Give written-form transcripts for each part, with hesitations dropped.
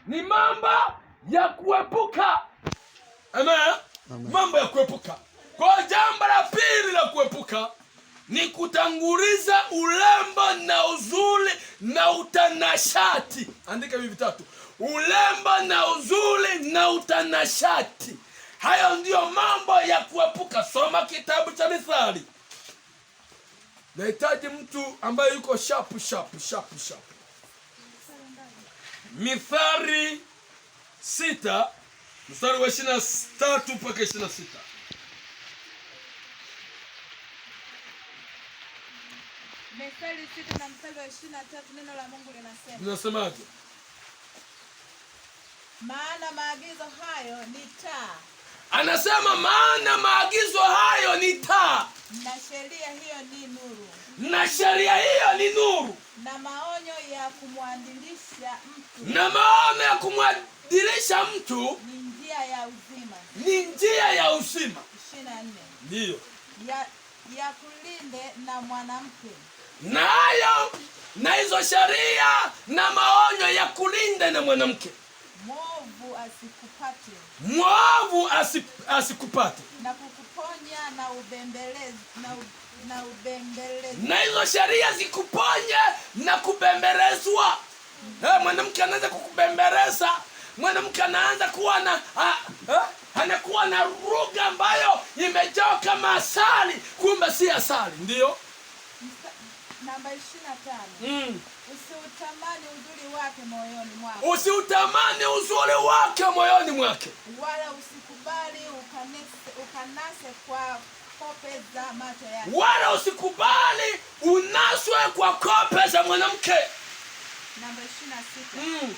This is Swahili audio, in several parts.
ni mambo ya kuepuka. Amen. Mambo ya kuepuka. Kwa jambo la pili la kuepuka ni kutanguliza urembo na uzuri na utanashati. Andika hivi vitatu: urembo na uzuri na utanashati. Hayo ndiyo mambo ya kuepuka. Soma kitabu cha Mithali. Nahitaji mtu ambaye yuko sharp. Mithali 6 mstari wa 23 mpaka 26. Mithali 6 na mstari wa 23, neno la Mungu linasema. Linasemaje? Maana maagizo hayo ni taa. Anasema maana maagizo hayo ni taa. Na sheria hiyo ni nuru. Na sheria hiyo ni nuru. Na maonyo ya kumwadilisha mtu. Na maonyo ya kumwadilisha mtu ni njia ya uzima. Ni njia ya uzima. 24. Ndiyo. Ya kulinde na mwanamke. Na hayo na hizo sheria na maonyo ya kulinda na mwanamke. Mwovu asikupate. Mwovu asikupate. Na kukuponya na ubembelezi na ubembelezi. Na hizo sheria zikuponye na kubembelezwa. Mwanamke anaanza kukubembeleza. Mwanamke anaanza kuwa na anakuwa na lugha ambayo imejaa kama asali, kumbe si asali. Ndiyo. Namba 25. Usiutamani uzuri wake moyoni mwake. Usiutamani uzuri wake moyoni mwake. Wala usikubali ukanase kwa kope za macho yake. Wala usikubali unaswe kwa kope za mwanamke. Namba 26.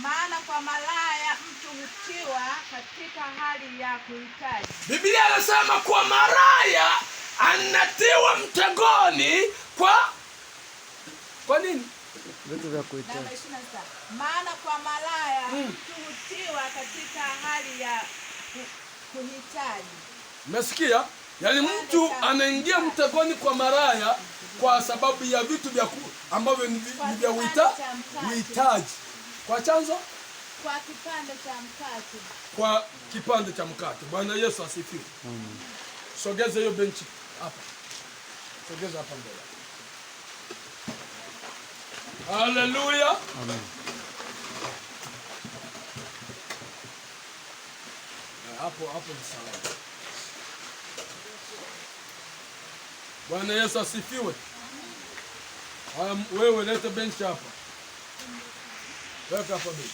Maana kwa malaya mtu hutiwa katika hali ya kuhitaji. Biblia inasema kwa malaya anatiwa mtegoni kwa nini? Vitu vya kuhitaji. Namba 27. Maana kwa malaya mtu hutiwa katika hali ya kuhitaji. Umesikia? Yaani mtu anaingia mtegoni kwa malaya kwa sababu ya vitu vya ambavyo ni vya uhitaji. Kwa chanzo? Kwa kipande cha mkate. Kwa kipande cha mkate. Bwana Yesu asifiwe. Sogeza hiyo benchi hapa. Sogeza hapa mbele. Haleluya. Amen. Hapo ni sawa. Bwana Yesu asifiwe. Wewe leta benchi hapa. Weka hapa benchi.